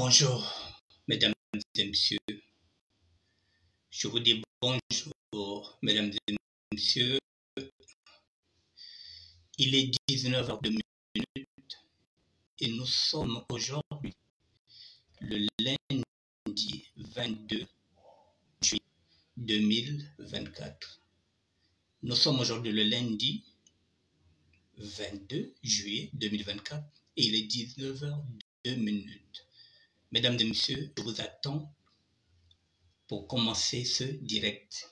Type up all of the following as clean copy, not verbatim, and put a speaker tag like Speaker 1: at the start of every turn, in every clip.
Speaker 1: Bonjour, mesdames et messieurs. Je vous dis bonjour, mesdames et messieurs. Il est 19h02 et nous sommes aujourd'hui le lundi 22 juillet 2024. Nous sommes aujourd'hui le lundi 22 juillet 2024 et il est 19h02. Mesdames et messieurs, je vous attends pour commencer ce direct.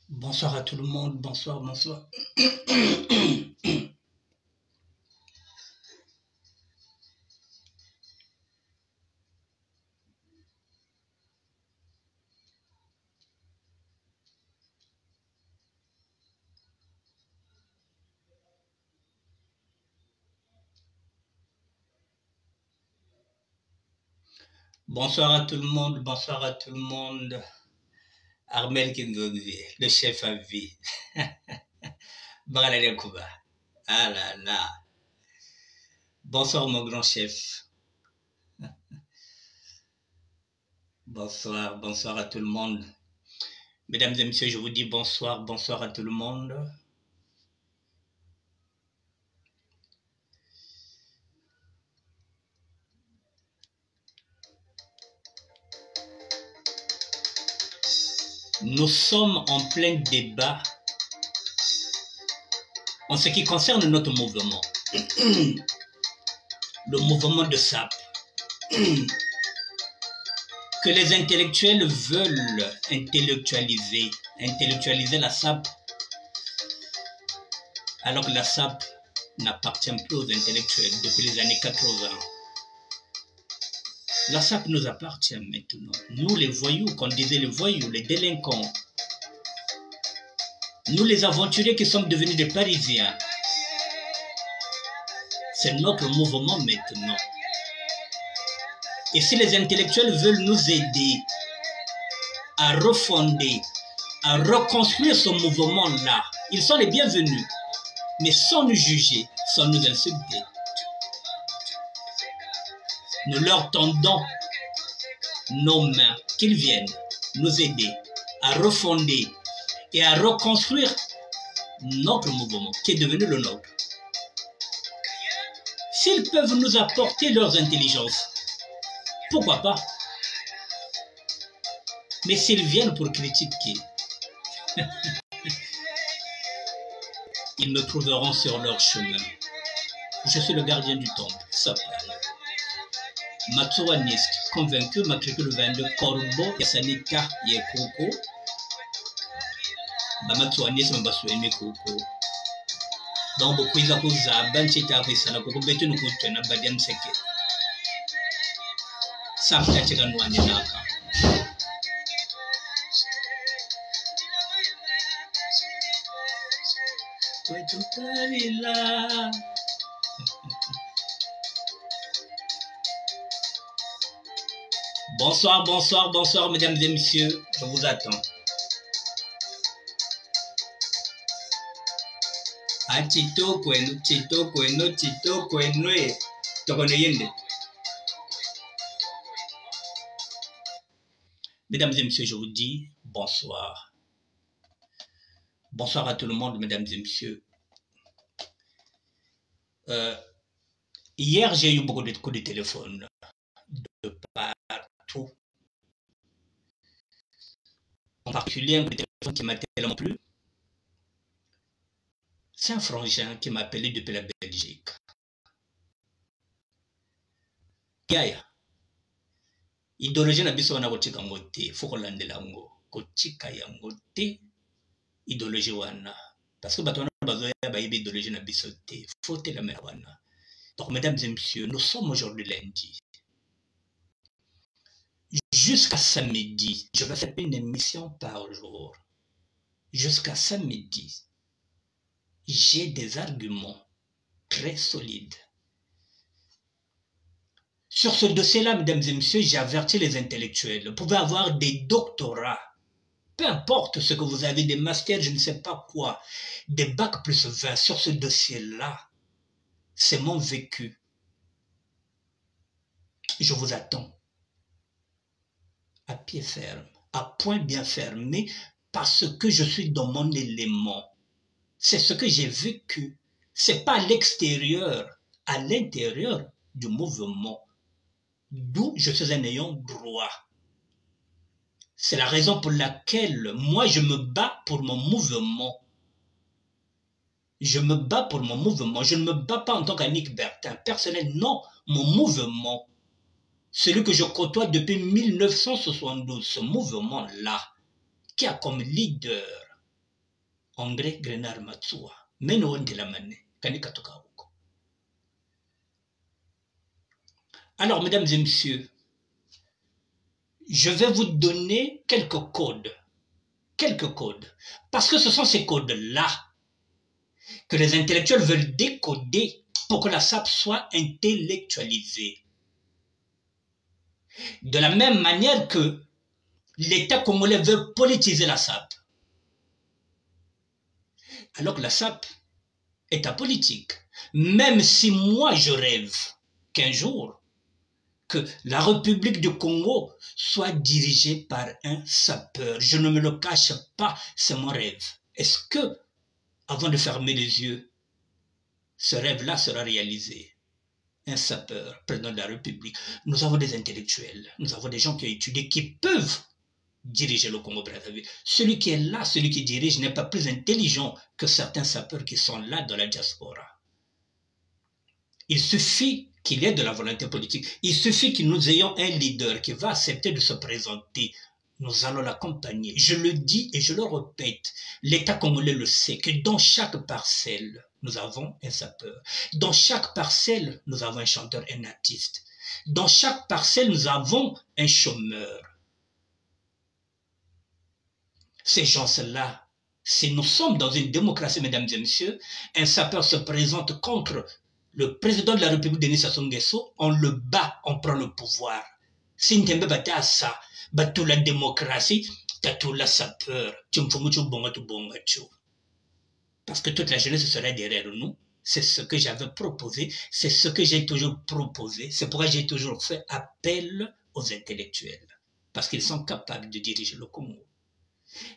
Speaker 1: Bonsoir à tout le monde, bonsoir. Bonsoir à tout le monde. Armel Kingozi, le chef à vie. Barala Yakuba. Ah là là. Bonsoir mon grand chef. Bonsoir à tout le monde. Mesdames et messieurs, je vous dis bonsoir à tout le monde. Nous sommes en plein débat en ce qui concerne notre mouvement. Le mouvement de SAP. Que les intellectuels veulent intellectualiser la SAP, alors que la SAP n'appartient plus aux intellectuels depuis les années 80. La SAP nous appartient maintenant. Nous les voyous, qu'on disait les voyous, les délinquants. Nous les aventuriers qui sommes devenus des Parisiens. C'est notre mouvement maintenant. Et si les intellectuels veulent nous aider à refonder, à reconstruire ce mouvement-là, ils sont les bienvenus. Mais sans nous juger, sans nous insulter. Nous leur tendons nos mains, qu'ils viennent nous aider à refonder et à reconstruire notre mouvement qui est devenu le nôtre. S'ils peuvent nous apporter leurs intelligences, pourquoi pas? Mais s'ils viennent pour critiquer, ils me trouveront sur leur chemin. Je suis le gardien du temple, Sapal. Matsuanisk, convaincu, matricule 22, Corbo, Yasanika, Yekoko. Matsuanisk, Mbasueme Koko. Donc, beaucoup de choses à Banchita, Vissana, Koko, Betu, Nukutena, Badiam Seke. Sapta Cheganwanaka. Bonsoir, mesdames et messieurs, je vous attends. Chito kwenu, Tokoneyende. Mesdames et messieurs, je vous dis bonsoir. Bonsoir à tout le monde, mesdames et messieurs. Hier, j'ai eu beaucoup de coups de téléphone de partout. En particulier, un coup de téléphone qui m'a tellement plu. C'est un frangin qui m'a appelé depuis la Belgique. Gaïa. Idéologie na biso wana kotika ngote, faut kolandela ngo. Kotika ya ngote, idéologie wana. Parce que bato wana bazoya bayibi idéologie na biso te, faut te la mère wana. Donc mesdames et messieurs, nous sommes aujourd'hui lundi. Jusqu'à samedi, je vais faire une émission par jour. Jusqu'à samedi, j'ai des arguments très solides. Sur ce dossier-là, mesdames et messieurs, j'ai averti les intellectuels. Vous pouvez avoir des doctorats, peu importe ce que vous avez, des masters, je ne sais pas quoi, des bacs plus 20 sur ce dossier-là. C'est mon vécu. Je vous attends à pied ferme, à point bien fermé, parce que je suis dans mon élément. C'est ce que j'ai vécu. C'est pas à l'extérieur, à l'intérieur du mouvement. D'où je suis un ayant droit. C'est la raison pour laquelle moi je me bats pour mon mouvement. Je me bats pour mon mouvement. Je ne me bats pas en tant qu'Annick Bertin, personnel, non, mon mouvement. Celui que je côtoie depuis 1972, ce mouvement-là, qui a comme leader André Grenard Matsoua, Meno Ndelamane, Kanikatoka Huko. Alors, mesdames et messieurs, je vais vous donner quelques codes. Parce que ce sont ces codes-là que les intellectuels veulent décoder pour que la SAP soit intellectualisée. De la même manière que l'État congolais veut politiser la SAP. Alors que la SAP est apolitique. Même si moi je rêve qu'un jour, que la République du Congo soit dirigée par un sapeur. Je ne me le cache pas, c'est mon rêve. Est-ce que, avant de fermer les yeux, ce rêve-là sera réalisé? Un sapeur, président de la République. Nous avons des intellectuels, nous avons des gens qui ont étudié, qui peuvent diriger le Congo-Brazzaville. Celui qui est là, celui qui dirige, n'est pas plus intelligent que certains sapeurs qui sont là dans la diaspora. Il suffit qu'il y ait de la volonté politique. Il suffit que nous ayons un leader qui va accepter de se présenter. Nous allons l'accompagner. Je le dis et je le répète. L'État congolais le sait que dans chaque parcelle, nous avons un sapeur. Dans chaque parcelle, nous avons un chanteur, un artiste. Dans chaque parcelle, nous avons un chômeur. Ces gens-là, si nous sommes dans une démocratie, mesdames et messieurs, un sapeur se présente contre le président de la République, Denis Sassou Nguesso, on le bat, on prend le pouvoir. Si nous avons battu ça, battu la démocratie, battu la sapeur, parce que toute la jeunesse serait derrière nous. C'est ce que j'avais proposé, c'est ce que j'ai toujours proposé, c'est pourquoi j'ai toujours fait appel aux intellectuels, parce qu'ils sont capables de diriger le Congo.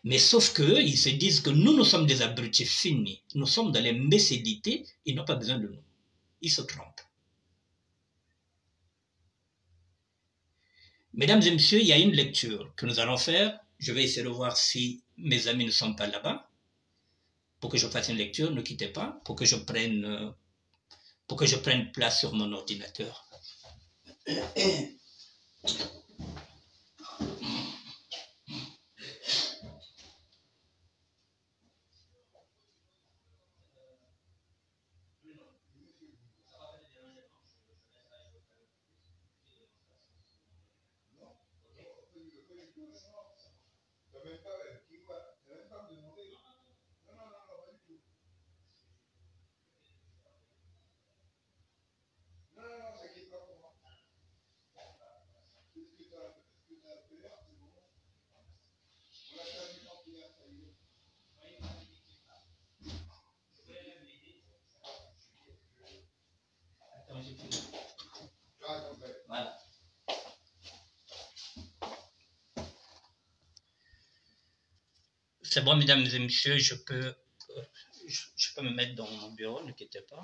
Speaker 1: Mais sauf qu'eux, ils se disent que nous sommes des abrutis finis, nous sommes dans les imbécilités, ils n'ont pas besoin de nous. Ils se trompent. Mesdames et messieurs, il y a une lecture que nous allons faire. Je vais essayer de voir si mes amis ne sont pas là-bas. Pour que je fasse une lecture, ne quittez pas, pour que je prenne place sur mon ordinateur. Voilà. C'est bon, mesdames et messieurs, je peux me mettre dans mon bureau, ne quittez pas.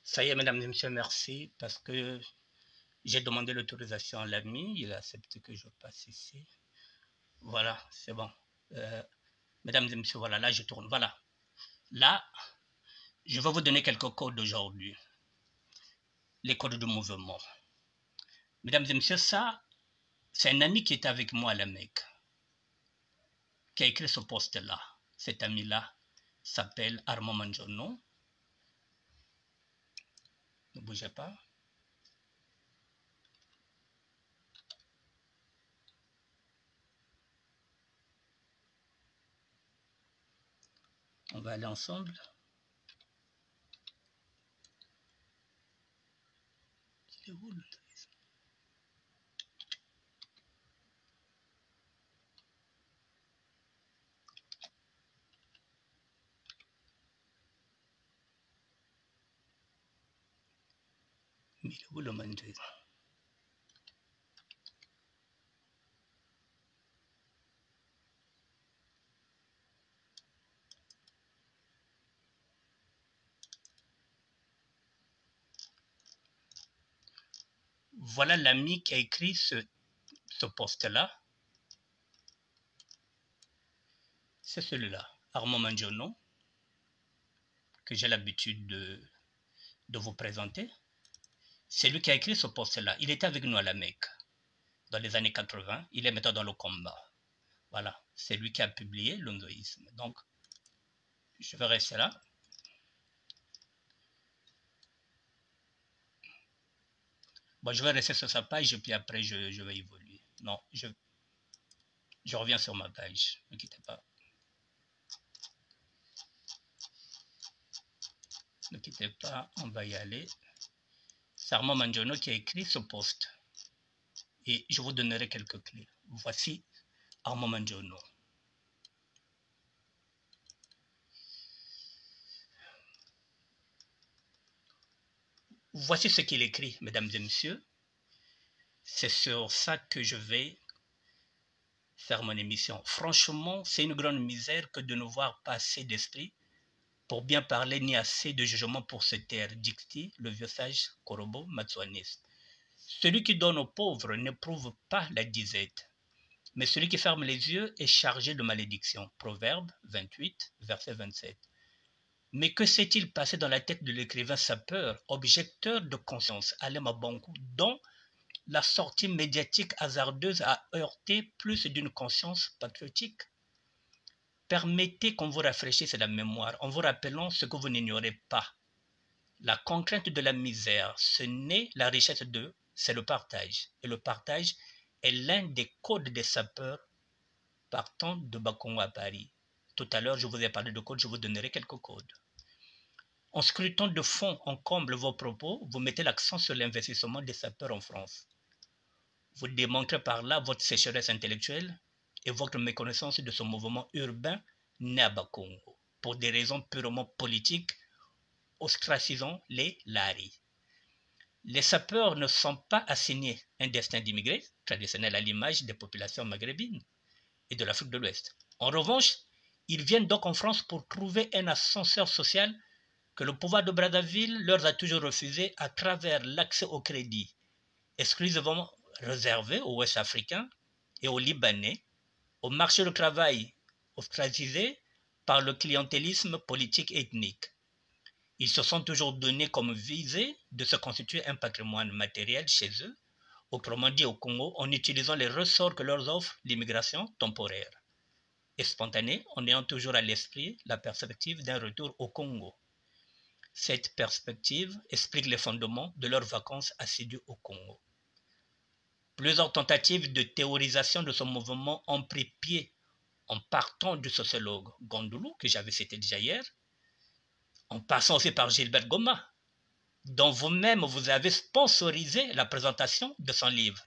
Speaker 1: Ça y est, mesdames et messieurs, merci, parce que j'ai demandé l'autorisation à l'ami, il a accepté que je passe ici. Voilà, c'est bon. Mesdames et messieurs, voilà, là je tourne. Voilà. Là, Je vais vous donner quelques codes aujourd'hui. Les codes de mouvement. Mesdames et messieurs, ça, c'est un ami qui était avec moi à la Mecque, qui a écrit ce poste-là. Cet ami-là s'appelle Armand Manjono. Ne bougez pas. On va aller ensemble. Il est où le tourisme? Mais il est où le Manjono? Voilà l'ami qui a écrit ce poste-là. C'est celui-là, Armand Manjono, que j'ai l'habitude de vous présenter. C'est lui qui a écrit ce poste-là. Il était avec nous à la Mecque dans les années 80. Il est maintenant dans le combat. Voilà, c'est lui qui a publié l'ondoïsme. Donc, je vais rester là. Bon, je vais rester sur sa page et puis après, je vais évoluer. Non, je reviens sur ma page. Ne quittez pas. Ne quittez pas, on va y aller. C'est Armand Manjono qui a écrit ce post. Et je vous donnerai quelques clés. Voici Armand Manjono. Voici ce qu'il écrit, mesdames et messieurs. C'est sur ça que je vais faire mon émission. Franchement, c'est une grande misère que de ne voir pas assez d'esprit pour bien parler ni assez de jugement pour se taire, dicti le vieux sage Korobo Matsuaniste. Celui qui donne aux pauvres n'éprouve pas la disette, mais celui qui ferme les yeux est chargé de malédiction. Proverbe 28, verset 27. Mais que s'est-il passé dans la tête de l'écrivain sapeur, objecteur de conscience, Alem Abankou, dont la sortie médiatique hasardeuse a heurté plus d'une conscience patriotique? Permettez qu'on vous rafraîchisse la mémoire en vous rappelant ce que vous n'ignorez pas. La contrainte de la misère, ce n'est la richesse d'eux, c'est le partage. Et le partage est l'un des codes des sapeurs partant de Bakongo à Paris. Tout à l'heure, je vous ai parlé de codes, je vous donnerai quelques codes. En scrutant de fond en comble vos propos, vous mettez l'accent sur l'investissement des sapeurs en France. Vous démontrez par là votre sécheresse intellectuelle et votre méconnaissance de ce mouvement urbain né à Bakongo, pour des raisons purement politiques, ostracisant les Lari. Les sapeurs ne sont pas assignés un destin d'immigrés, traditionnel à l'image des populations maghrébines et de l'Afrique de l'Ouest. En revanche, ils viennent donc en France pour trouver un ascenseur social que le pouvoir de Brazzaville leur a toujours refusé à travers l'accès au crédit, exclusivement réservé aux Ouest-Africains et aux Libanais, au marché du travail ostracisé par le clientélisme politique et ethnique. Ils se sont toujours donnés comme visée de se constituer un patrimoine matériel chez eux, autrement dit au Congo, en utilisant les ressorts que leur offre l'immigration temporaire et spontanée, en ayant toujours à l'esprit la perspective d'un retour au Congo. Cette perspective explique les fondements de leurs vacances assidues au Congo. Plusieurs tentatives de théorisation de ce mouvement ont pris pied en partant du sociologue Gondoulou, que j'avais cité déjà hier, en passant aussi par Gilbert Goma, dont vous-même vous avez sponsorisé la présentation de son livre.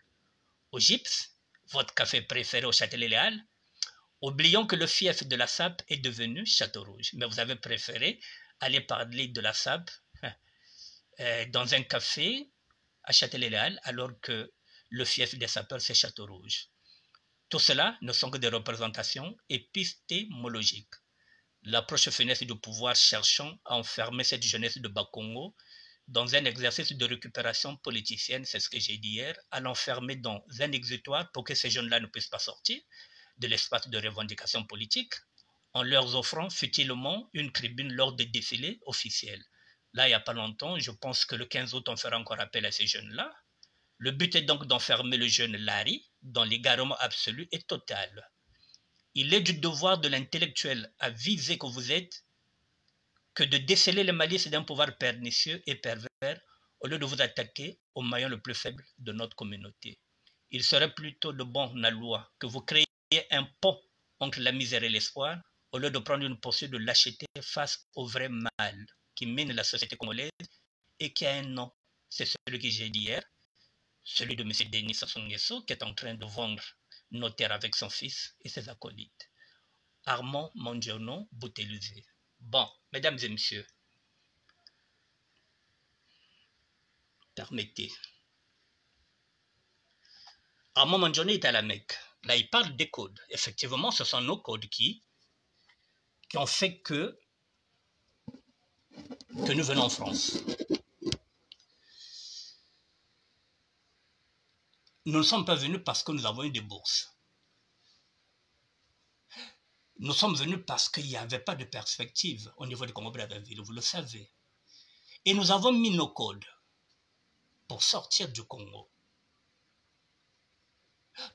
Speaker 1: Au Gypse, votre café préféré au Châtelet-Léal, oublions que le fief de la SAP est devenu Château-Rouge, mais vous avez préféré aller parler de la SAP dans un café à Châtelet-Léal, alors que le fief des sapeurs, c'est Château-Rouge. Tout cela ne sont que des représentations épistémologiques. L'approche funeste du pouvoir cherchant à enfermer cette jeunesse de Bakongo dans un exercice de récupération politicienne, c'est ce que j'ai dit hier, à l'enfermer dans un exutoire pour que ces jeunes-là ne puissent pas sortir de l'espace de revendication politique, en leur offrant futilement une tribune lors des défilés officiels. Là, il n'y a pas longtemps, je pense que le 15 août, on fera encore appel à ces jeunes-là. Le but est donc d'enfermer le jeune Larry dans l'égarement absolu et total. Il est du devoir de l'intellectuel avisé que vous êtes que de déceler les malices d'un pouvoir pernicieux et pervers au lieu de vous attaquer au maillon le plus faible de notre communauté. Il serait plutôt de bon aloi que vous créiez un pont entre la misère et l'espoir au lieu de prendre une posture de lâcheté face au vrai mal qui mine la société congolaise et qui a un nom. C'est celui que j'ai dit hier, celui de M. Denis Sassou Nguesso qui est en train de vendre nos terres avec son fils et ses acolytes. Armand Mondjono Boutelusé. Bon, mesdames et messieurs, permettez. Armand Mondjono est à la Mecque. Là, il parle des codes. Effectivement, ce sont nos codes qui ont fait que nous venons en France. Nous ne sommes pas venus parce que nous avons eu des bourses. Nous sommes venus parce qu'il n'y avait pas de perspective au niveau du Congo-Brazzaville, vous le savez. Et nous avons mis nos codes pour sortir du Congo.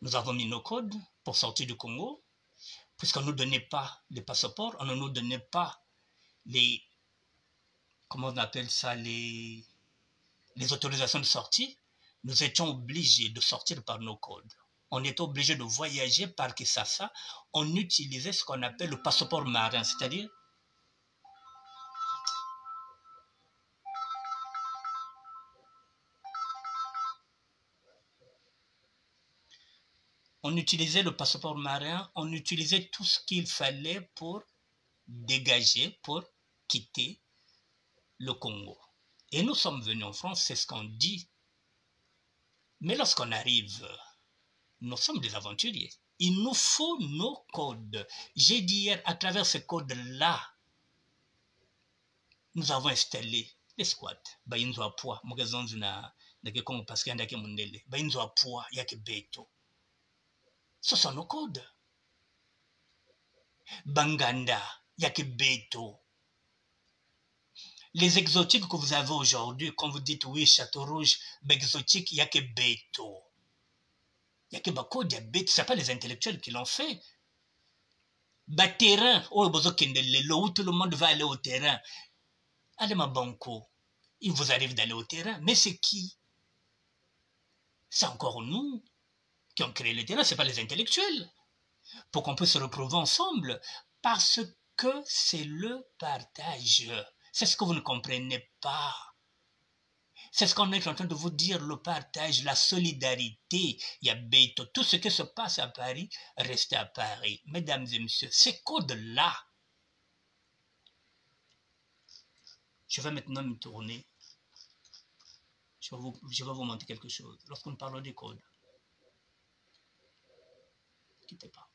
Speaker 1: Nous avons mis nos codes pour sortir du Congo, puisqu'on ne nous donnait pas les passeports, on ne nous donnait pas les, comment on appelle ça, les autorisations de sortie. Nous étions obligés de sortir par nos codes. On était obligé de voyager par Kinshasa. On utilisait ce qu'on appelle le passeport marin, c'est-à-dire on utilisait le passeport marin, on utilisait tout ce qu'il fallait pour dégager, pour quitter le Congo. Et nous sommes venus en France, c'est ce qu'on dit. Mais lorsqu'on arrive, nous sommes des aventuriers. Il nous faut nos codes. J'ai dit hier, à travers ces codes-là, nous avons installé les squats. Bayinzo a poa, mugazonzi na Kongo parce qu'il y a un mundele. Bayinzo a poa, yake beto. Ce sont nos codes. Banganda, yake beto. Les exotiques que vous avez aujourd'hui, quand vous dites oui, Château Rouge, exotique, yake beto. Yake bako ya beto, ce n'est pas les intellectuels qui l'ont fait. Terrain, oh, bozo kendele, où tout le monde va aller au terrain. Allez ma banco, il vous arrive d'aller au terrain, mais c'est qui? C'est encore nous qui ont créé le terrain, ce n'est pas les intellectuels. Pour qu'on puisse se retrouver ensemble, parce que c'est le partage. C'est ce que vous ne comprenez pas. C'est ce qu'on est en train de vous dire, le partage, la solidarité. Il y a Beto, tout ce qui se passe à Paris, restez à Paris. Mesdames et messieurs, ces codes-là, je vais maintenant me tourner. Je vais vous montrer quelque chose. Lorsqu'on parle des codes, ne quittez pas.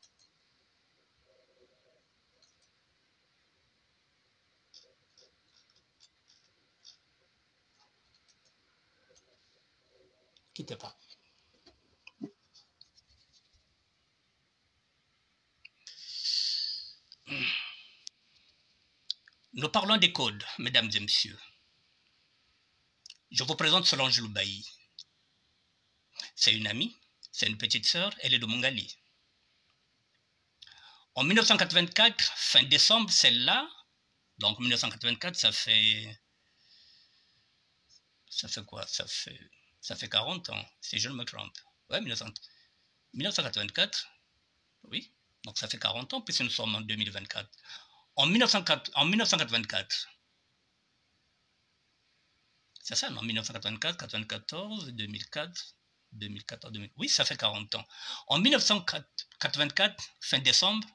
Speaker 1: Ne quittez pas. Nous parlons des codes, mesdames et messieurs. Je vous présente Solange Loubaï. C'est une amie, c'est une petite sœur, elle est de Mongali. En 1984, fin décembre, celle-là, donc 1984, ça fait quoi? Ça fait 40 ans, si je ne me trompe. Ouais, 1984, oui, donc ça fait 40 ans, puisque nous sommes en 2024. En 1984, c'est ça, non? 1984, 94, 2004, 2014, 2000. Oui, ça fait 40 ans. En 1984, fin décembre,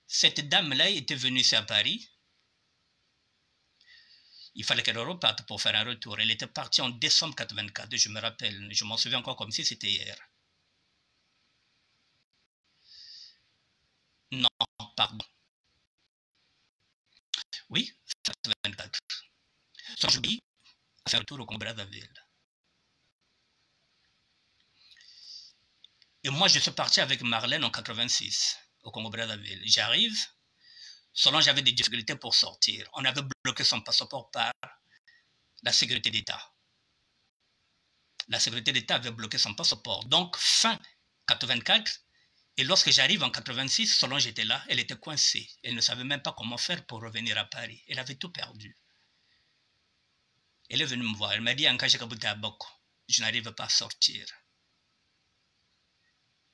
Speaker 1: cette dame-là était venue ici à Paris. Il fallait qu'elle reparte pour faire un retour. Elle était partie en décembre 84, je me rappelle. Je m'en souviens encore comme si c'était hier. Non, pardon. Oui, 84. Solange a fait un retour au Congo-Brazzaville. Et moi, je suis parti avec Marlène en 86 au Congo-Brazzaville. J'arrive, Solange avait des difficultés pour sortir. On avait bloqué son passeport par la sécurité d'État. La sécurité d'État avait bloqué son passeport. Donc, fin 84, et lorsque j'arrive en 86, Solange était là, elle était coincée. Elle ne savait même pas comment faire pour revenir à Paris. Elle avait tout perdu. Elle est venue me voir. Elle m'a dit, je n'arrive pas à sortir.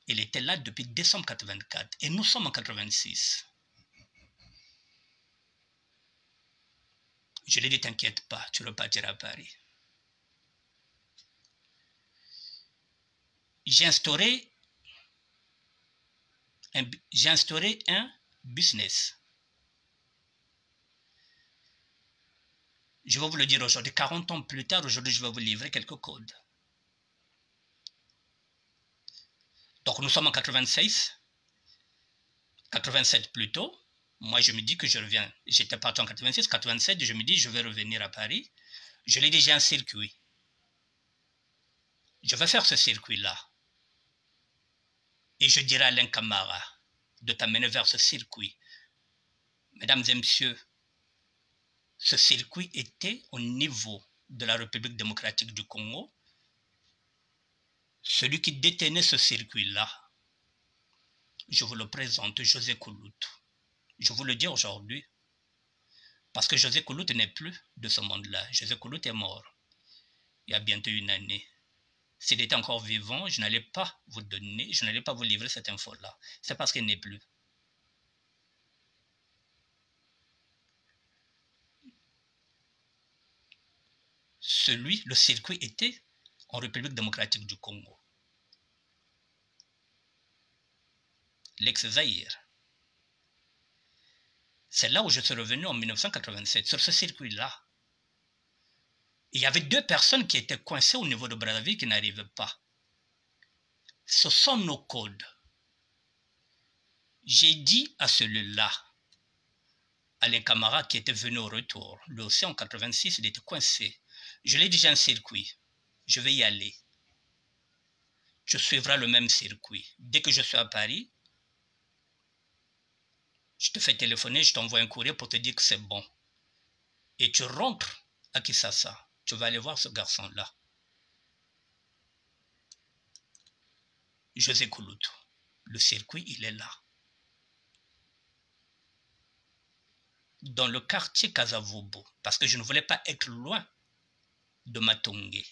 Speaker 1: Elle était là depuis décembre 84 et nous sommes en 86. Je lui ai dit, t'inquiète pas, tu repartiras à Paris. J'ai instauré un business. Je vais vous le dire aujourd'hui, 40 ans plus tard, aujourd'hui, je vais vous livrer quelques codes. Donc, nous sommes en 86, 87 plutôt. Moi, je me dis que je reviens. J'étais parti en 86, 87, je me dis, je vais revenir à Paris. Je lui ai dit, j'ai un circuit. Je vais faire ce circuit-là. Et je dirai à Alain Camara de t'amener vers ce circuit. Mesdames et messieurs, ce circuit était au niveau de la République démocratique du Congo. Celui qui détenait ce circuit-là, je vous le présente, José Koulout. Je vous le dis aujourd'hui, parce que José Koulout n'est plus de ce monde-là. José Koulout est mort il y a bientôt une année. S'il était encore vivant, je n'allais pas vous donner, je n'allais pas vous livrer cette info-là. C'est parce qu'il n'est plus. Le circuit était en République démocratique du Congo. L'ex-Zaïre. C'est là où je suis revenu en 1987, sur ce circuit-là. Il y avait 2 personnes qui étaient coincées au niveau de Brazzaville qui n'arrivaient pas. Ce sont nos codes. J'ai dit à celui-là, Alain Camara qui était venu au retour, lui aussi en 86, il était coincé. Je lui ai dit, j'ai un circuit, je vais y aller. Tu suivras le même circuit. Dès que je suis à Paris, je te fais téléphoner, je t'envoie un courrier pour te dire que c'est bon. Et tu rentres à Kinshasa. Tu vas aller voir ce garçon-là. José Koulout. Le circuit, il est là. Dans le quartier Kasavubu, parce que je ne voulais pas être loin de Matongé.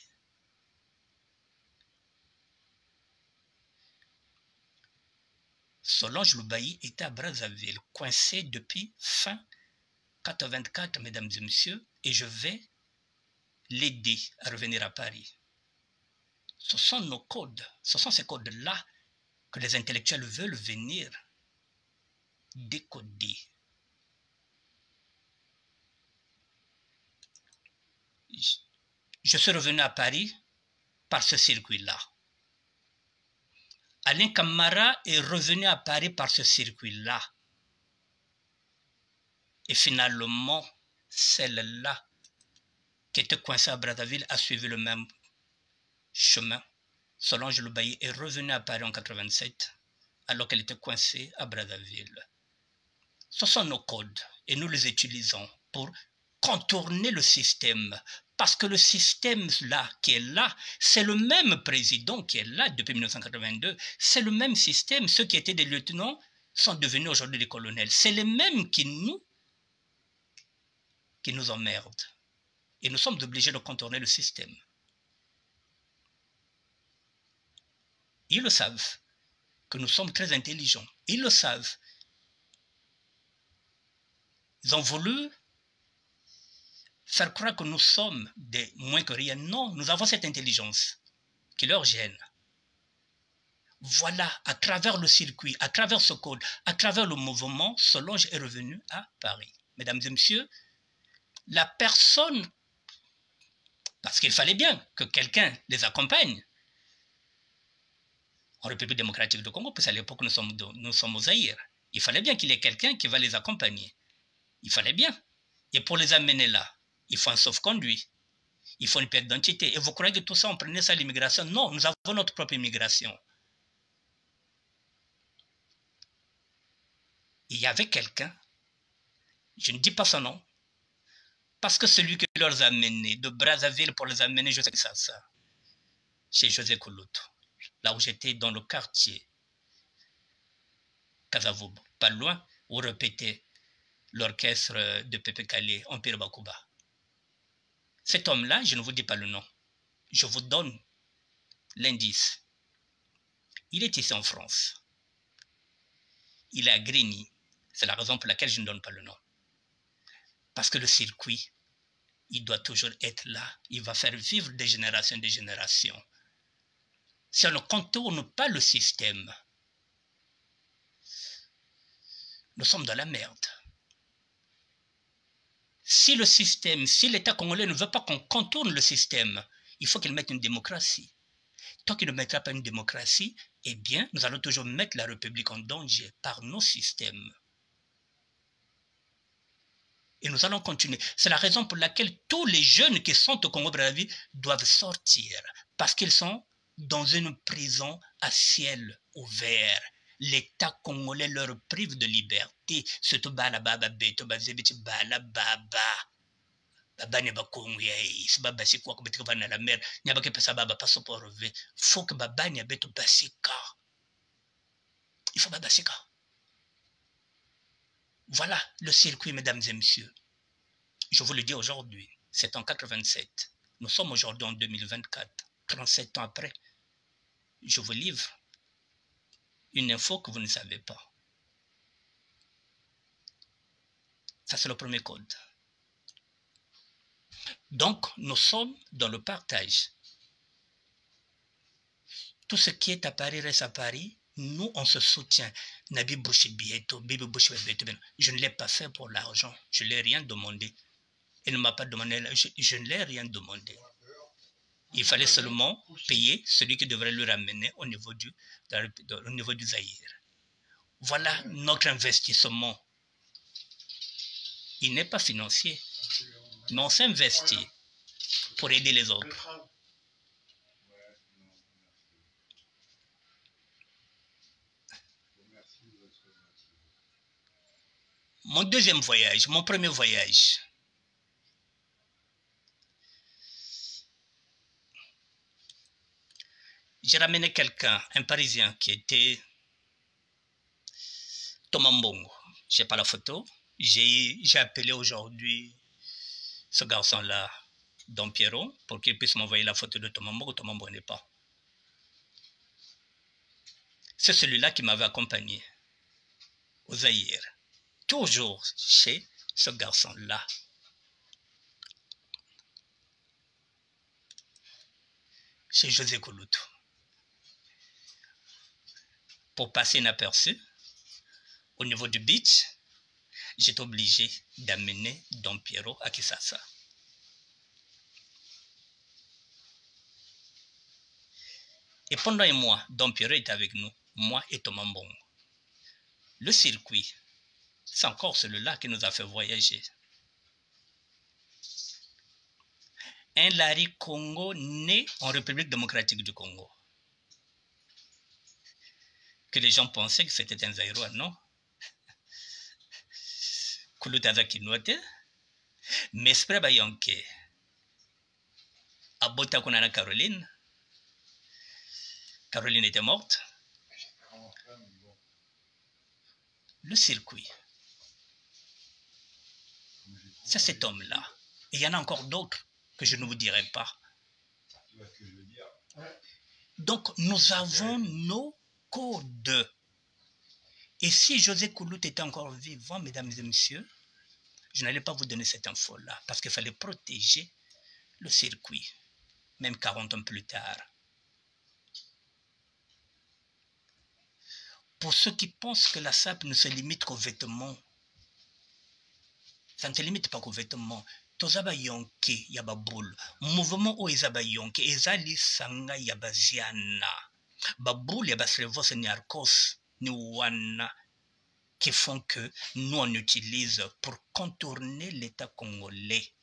Speaker 1: Solange Loubaï était à Brazzaville, coincé depuis fin 84, mesdames et messieurs, et je vais l'aider à revenir à Paris. Ce sont nos codes, ce sont ces codes-là que les intellectuels veulent venir décoder. Je suis revenu à Paris par ce circuit-là. Alain Camara est revenu à Paris par ce circuit-là. Et finalement, celle-là qui était coincée à Brazzaville a suivi le même chemin. Solange Loubaï est revenue à Paris en 87 alors qu'elle était coincée à Brazzaville. Ce sont nos codes et nous les utilisons pour contourner le système. Parce que le système là, qui est là, c'est le même président qui est là depuis 1982. C'est le même système. Ceux qui étaient des lieutenants sont devenus aujourd'hui des colonels. C'est les mêmes qui nous emmerdent. Et nous sommes obligés de contourner le système. Ils le savent, que nous sommes très intelligents. Ils le savent. Ils ont voulu faire croire que nous sommes des moins que rien. Non, nous avons cette intelligence qui leur gêne. Voilà, à travers le circuit, à travers ce code, à travers le mouvement, Solange est revenu à Paris. Mesdames et messieurs, la personne, parce qu'il fallait bien que quelqu'un les accompagne en République démocratique du Congo, parce qu'à l'époque nous sommes au Zaïre. Il fallait bien qu'il y ait quelqu'un qui va les accompagner. Il fallait bien. Et pour les amener là, il faut un sauf-conduit. Il faut une pièce d'identité. Et vous croyez que tout ça, on prenait ça à l'immigration? Non, nous avons notre propre immigration. Il y avait quelqu'un Je ne dis pas son nom. Parce que celui qui les a amenés de Brazzaville pour les amener jusqu'à ça, chez José Kouloutou, là où j'étais dans le quartier Kazavoub, pas loin, où répétait l'orchestre de Pépé Kalé, Empire Bakuba. Cet homme-là, je ne vous dis pas le nom, je vous donne l'indice. Il est ici en France. Il est à Grigny. C'est la raison pour laquelle je ne donne pas le nom. Parce que le circuit, il doit toujours être là. Il va faire vivre des générations et des générations. Si on ne contourne pas le système, nous sommes dans la merde. Si le système, si l'État congolais ne veut pas qu'on contourne le système, il faut qu'il mette une démocratie. Tant qu'il ne mettra pas une démocratie, eh bien, nous allons toujours mettre la République en danger par nos systèmes. Et nous allons continuer. C'est la raison pour laquelle tous les jeunes qui sont au Congo-Brazzaville doivent sortir, parce qu'ils sont dans une prison à ciel ouvert. L'État congolais leur prive de liberté. Surtout Bala Baba Beto Bazebiti Bala Baba. Baba ne bakongia si baba si kwa kubetika bana la mer nyaba ke pesa baba paso pour relever. Faut que baba ne beto basika. Il faut baba basika. Voilà le circuit, mesdames et messieurs. Je vous le dis aujourd'hui, c'est en 87. Nous sommes aujourd'hui en 2024. 37 ans après, je vous livre une info que vous ne savez pas. Ça, c'est le premier code. Donc, nous sommes dans le partage. Tout ce qui est à Paris reste à Paris. Nous, on se soutient. Je ne l'ai pas fait pour l'argent. Je ne l'ai rien demandé. Il ne m'a pas demandé. Je ne l'ai rien demandé. Il fallait seulement payer celui qui devrait le ramener au niveau du Zaïre. Voilà notre investissement. Il n'est pas financier, mais on s'investit pour aider les autres. Mon deuxième voyage, mon premier voyage, j'ai ramené quelqu'un, un Parisien qui était Thomas Mbongo. Je n'ai pas la photo. J'ai appelé aujourd'hui ce garçon-là, Don Pierrot, pour qu'il puisse m'envoyer la photo de Thomas Mbongo. Thomas Mbongo n'est pas. C'est celui-là qui m'avait accompagné au Zaïre. Toujours chez ce garçon-là. Chez José Kouloutou. Pour passer inaperçu, au niveau du beach, j'étais obligé d'amener Don Pierrot à Kisasa. Et pendant un mois, Don Pierrot était avec nous, moi et Thomas Mbongo. Le circuit, c'est encore celui-là qui nous a fait voyager. Un Larry Congo né en République démocratique du Congo. Que les gens pensaient que c'était un Zaïrois, non? Kouloutaza Kinote, mais c'est pas Yonke. Abota Konana Caroline. Caroline était morte. Le circuit. C'est cet homme-là. Et il y en a encore d'autres que je ne vous dirai pas. Donc, nous avons nos codes. Et si José Kouloutou était encore vivant, mesdames et messieurs, je n'allais pas vous donner cette info-là, parce qu'il fallait protéger le circuit, même 40 ans plus tard. Pour ceux qui pensent que la SAP ne se limite qu'aux vêtements, ça ne se limite pas qu'aux vêtements. Tozaba yonke yababoul. Mouvement o ezaba yonke ezali sanga yabaziana. Baboul yabasrevos ni arkos ni wana qui font que nous on utilise pour contourner l'État congolais.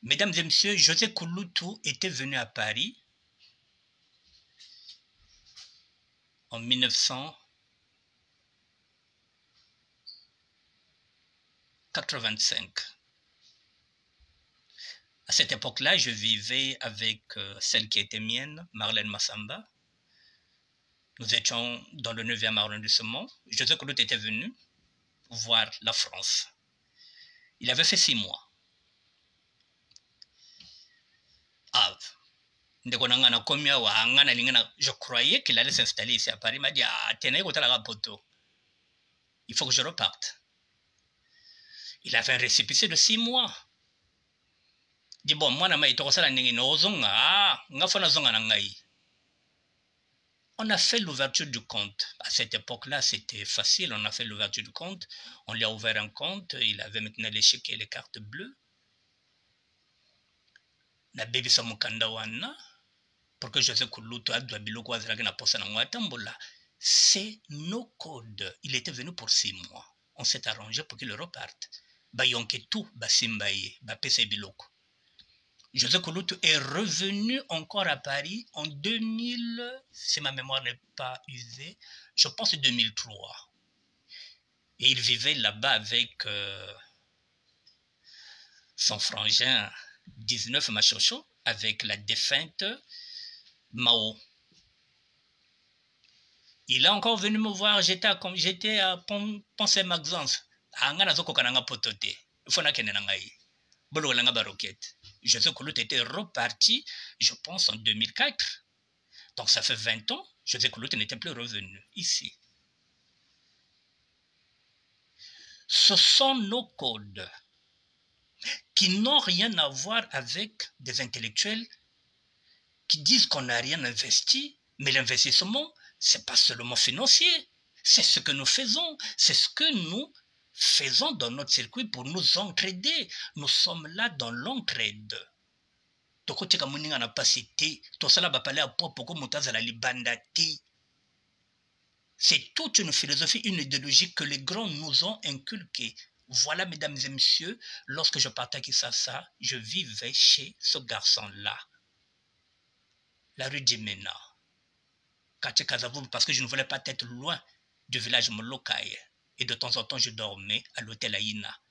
Speaker 1: Mesdames et messieurs, José Kouloutou était venu à Paris en 1985. À cette époque-là, je vivais avec celle qui était mienne, Marlène Massamba. Nous étions dans le 9e arrondissement. José Koulout était venu voir la France. Il avait fait 6 mois. Ah, je croyais qu'il allait s'installer ici à Paris. Il m'a dit, il faut que je reparte. Il avait un récépissé de 6 mois. Il dit, bon, moi, on a fait l'ouverture du compte. À cette époque-là, c'était facile. On a fait l'ouverture du compte. On lui a ouvert un compte. Il avait maintenant les chèques et les cartes bleues. La baby Samukandawana. Pour que José Kouloutou adwa biloko azalaki na posa na ngatambola. C'est nos codes. Il était venu pour 6 mois. On s'est arrangé pour qu'il reparte. Bayonke tout, basimbaye, bapese biloko. José Kouloutou est revenu encore à Paris en 2000, si ma mémoire n'est pas usée, je pense 2003. Et il vivait là-bas avec son frangin 19 Machocho, avec la défunte Mao. Il est encore venu me voir, j'étais à Pensée Maxence. José Koulout était reparti, je pense, en 2004. Donc ça fait 20 ans, José Koulout n'était plus revenu ici. Ce sont nos codes qui n'ont rien à voir avec des intellectuels qui disent qu'on n'a rien investi, mais l'investissement, ce n'est pas seulement financier, c'est ce que nous faisons, c'est ce que nous faisons dans notre circuit pour nous entraider. Nous sommes là dans l'entraide. C'est toute une philosophie, une idéologie que les grands nous ont inculquée. Voilà, mesdames et messieurs, lorsque je partais à Kisasa, je vivais chez ce garçon-là. La rue Djimena. Parce que je ne voulais pas être loin du village Molokai. Et de temps en temps, je dormais à l'hôtel Aïna,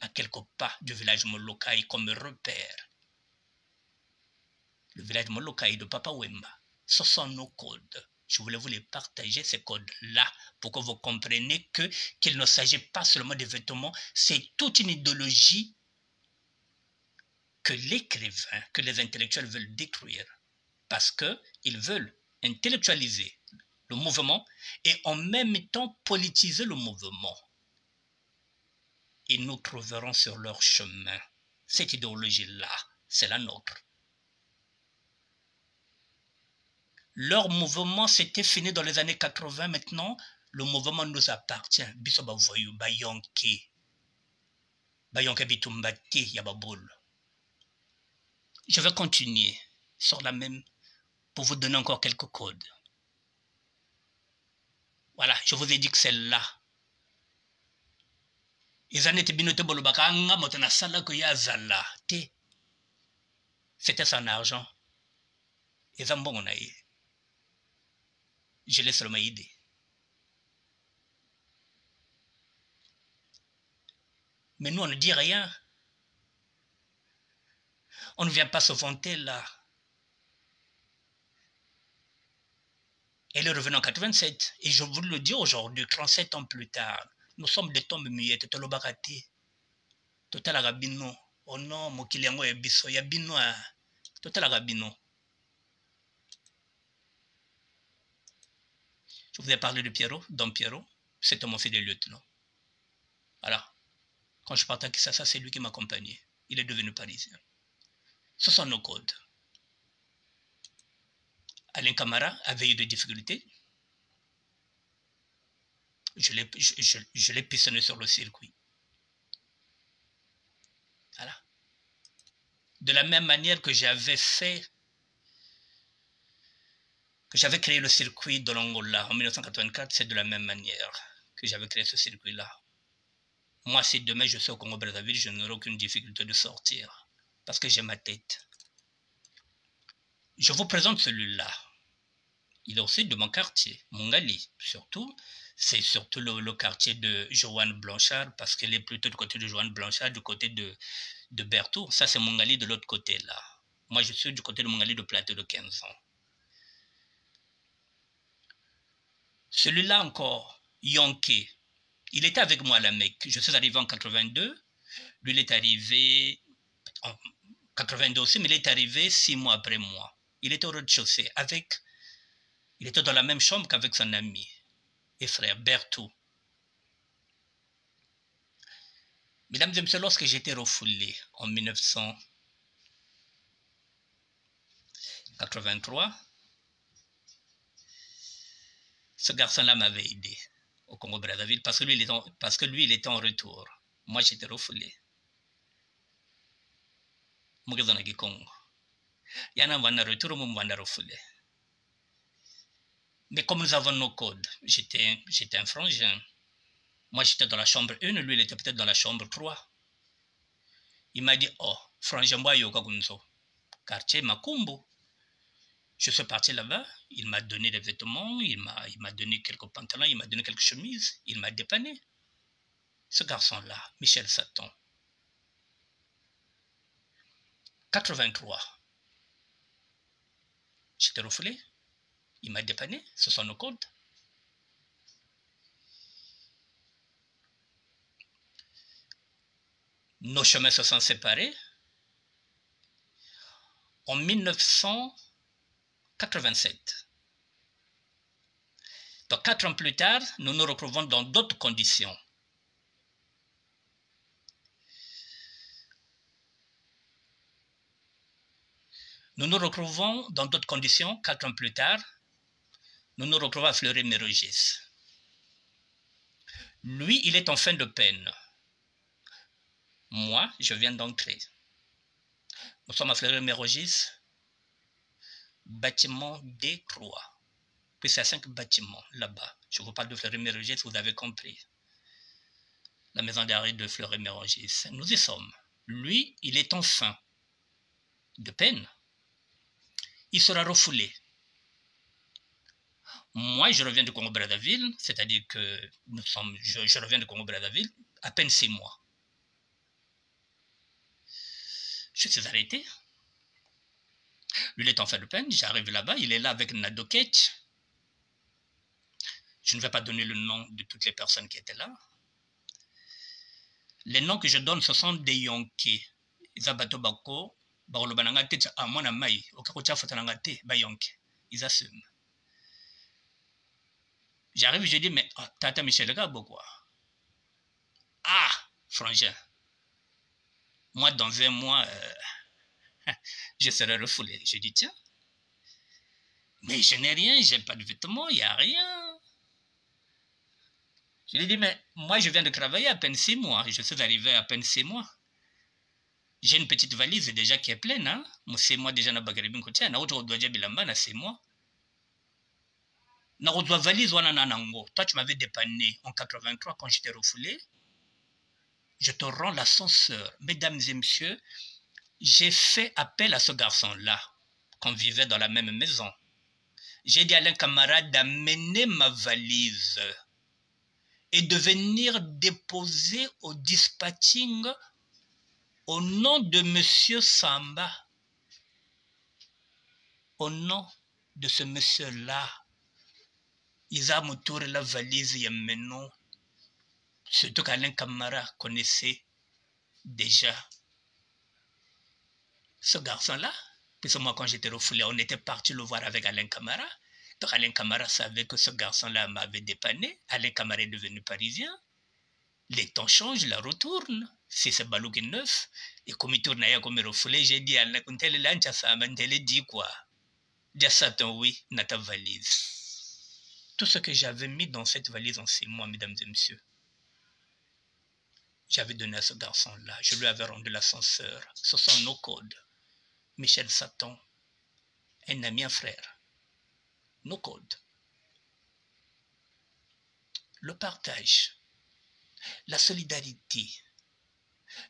Speaker 1: à quelques pas du village Molokai comme repère. Le village Molokai de Papa Wemba. Ce sont nos codes. Je voulais vous les partager, ces codes-là, pour que vous compreniez qu'il ne s'agit pas seulement des vêtements, c'est toute une idéologie que l'écrivain, que les intellectuels veulent détruire, parce qu'ils veulent intellectualiser le mouvement et en même temps politiser le mouvement. Et nous trouverons sur leur chemin. Cette idéologie-là, c'est la nôtre. Leur mouvement s'était fini dans les années 80. Maintenant, le mouvement nous appartient. Bisoba voyou, bayonke. Bayonke bitumbati, yababoul. Je vais continuer sur la même pour vous donner encore quelques codes. Voilà, je vous ai dit que celle-là. C'était son argent. Je laisse le maïdé. Mais nous, on ne dit rien. On ne vient pas se vanter là. Elle est revenue en 87. Et je vous le dis aujourd'hui, 37 ans plus tard, nous sommes des tombes muettes. Tolobakati. Total Arabino. Oh non, Mokiliango et Bisso. Yabino. Total Arabino. Je vous ai parlé de Pierrot, Don Pierrot. C'était mon fidèle lieutenant. Voilà. Quand je partais à Kisasa, c'est lui qui m'accompagnait. Il est devenu parisien. Ce sont nos codes. Alain Camara avait eu des difficultés. Je l'ai pistonné sur le circuit. Voilà. De la même manière que j'avais créé le circuit de l'Angola en 1984, c'est de la même manière que j'avais créé ce circuit-là. Moi, si demain je suis au Congo-Brazzaville, je n'aurai aucune difficulté de sortir parce que j'ai ma tête. Je vous présente celui-là. Il est aussi de mon quartier, Mongali, surtout. C'est surtout le quartier de Joanne Blanchard, parce qu'elle est plutôt du côté de Joanne Blanchard, du côté de Berthoud. Ça, c'est Mongali de l'autre côté, là. Moi, je suis du côté de Mongali de Plateau de 15 ans. Celui-là encore, Yonké, il était avec moi à la Mecque. Je suis arrivé en 82. Lui, il est arrivé en 82 aussi, mais il est arrivé 6 mois après moi. Il était au rez-de-chaussée avec... Il était dans la même chambre qu'avec son ami et frère Berthoud. Mesdames et messieurs, lorsque j'étais refoulé en 1983, ce garçon-là m'avait aidé au Congo-Brazzaville parce que lui, il était en retour. Moi, j'étais refoulé. Il y en a un retour, il y a un refoulé. Mais comme nous avons nos codes, j'étais un frangin. Moi, j'étais dans la chambre 1, lui, il était peut-être dans la chambre 3. Il m'a dit, oh, frangin, moi, yoga gunzo. Quartier Makumbu. Je suis parti là-bas, il m'a donné des vêtements, il m'a donné quelques pantalons, il m'a donné quelques chemises, il m'a dépanné. Ce garçon-là, Michel Satan. 83. J'étais refoulé. Il m'a dépanné, ce sont nos codes. Nos chemins se sont séparés en 1987. Donc 4 ans plus tard, nous nous retrouvons dans d'autres conditions. Nous nous retrouvons dans d'autres conditions, 4 ans plus tard, nous nous retrouvons à Fleury-Mérogis. Lui, il est en fin de peine. Moi, je viens d'entrer. Nous sommes à Fleury-Mérogis, bâtiment D3. Puis c'est 5 bâtiments là-bas. Je vous parle de Fleury-Mérogis, vous avez compris. La maison d'arrêt de Fleury-Mérogis. Nous y sommes. Lui, il est en fin de peine. Il sera refoulé. Moi, je reviens de Congo-Brazzaville, c'est-à-dire que je reviens de Congo-Brazzaville à peine 6 mois. Je suis arrêté. Lui, il est en fin de peine. J'arrive là-bas. Il est là avec Nadoket. Je ne vais pas donner le nom de toutes les personnes qui étaient là. Les noms que je donne, ce sont des Yonké. Isabato Bako, Barolobanangate, Amona Mai, Okakocha Fotanangate, Bayonké. Ils assument. J'arrive, je dis, mais Tata Michel Gabo, quoi. Ah, frangin. Moi, dans 1 mois, je serai refoulé. Je dis, tiens, mais je n'ai rien, je n'ai pas de vêtements, il n'y a rien. Je lui dis, mais moi, je viens de travailler à peine 6 mois. Je suis arrivé à peine 6 mois. J'ai une petite valise déjà qui est pleine. Hein? Moi, 6 mois déjà, na bagaribin kotia. Na autre doit bilamba na 6 mois. Na autre valise wana nanango. Toi, tu m'avais dépanné en 83 quand j'étais refoulé. Je te rends l'ascenseur. Mesdames et messieurs, j'ai fait appel à ce garçon-là, qu'on vivait dans la même maison. J'ai dit à l'un camarade d'amener ma valise et de venir déposer au dispatching au nom de monsieur Samba. Au nom de ce monsieur-là, ils ont motouré la valise et maintenant, surtout qu'Alain Camara connaissait déjà ce garçon-là. Puis moi, quand j'étais refoulé, on était parti le voir avec Alain Camara. Donc Alain Camara savait que ce garçon-là m'avait dépanné. Alain Camara est devenu parisien. Les temps changent, la retourne. Si c'est Balouki neuf, et comme il tourne comme il refoulé, j'ai dit à Alain Kuntele Lancha Samantele dit quoi? Dis Satan, oui, dans ta valise. Tout ce que j'avais mis dans cette valise en 6 mois, mesdames et messieurs, j'avais donné à ce garçon-là. Je lui avais rendu l'ascenseur. Ce sont nos codes. Michel Satan, un ami, un frère. Nos codes. Le partage, la solidarité,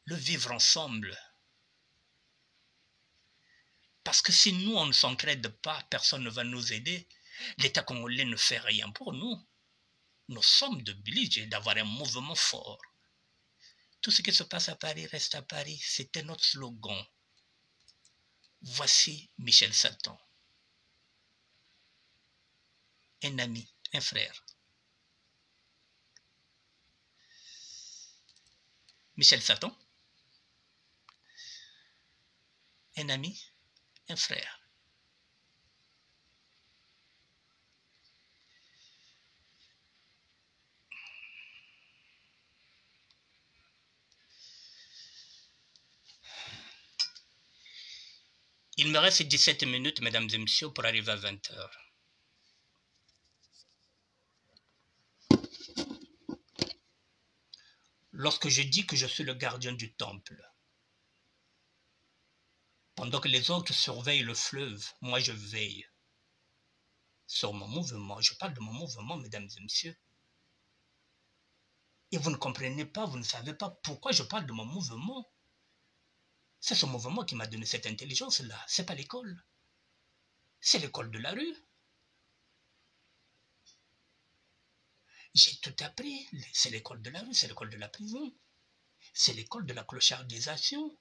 Speaker 1: le vivre ensemble. Parce que si nous, on ne s'entraide pas, personne ne va nous aider. L'État congolais ne fait rien pour nous. Nous sommes obligés d'avoir un mouvement fort. Tout ce qui se passe à Paris reste à Paris. C'était notre slogan. Voici Michel Satan. Un ami, un frère. Michel Satan. Un ami, un frère. Il me reste 17 minutes, mesdames et messieurs, pour arriver à 20 heures. Lorsque je dis que je suis le gardien du temple, pendant que les autres surveillent le fleuve, moi je veille sur mon mouvement. Je parle de mon mouvement, mesdames et messieurs. Et vous ne comprenez pas, vous ne savez pas pourquoi je parle de mon mouvement. C'est ce mouvement qui m'a donné cette intelligence-là. C'est pas l'école. C'est l'école de la rue. J'ai tout appris. C'est l'école de la rue, c'est l'école de la prison. C'est l'école de la clochardisation.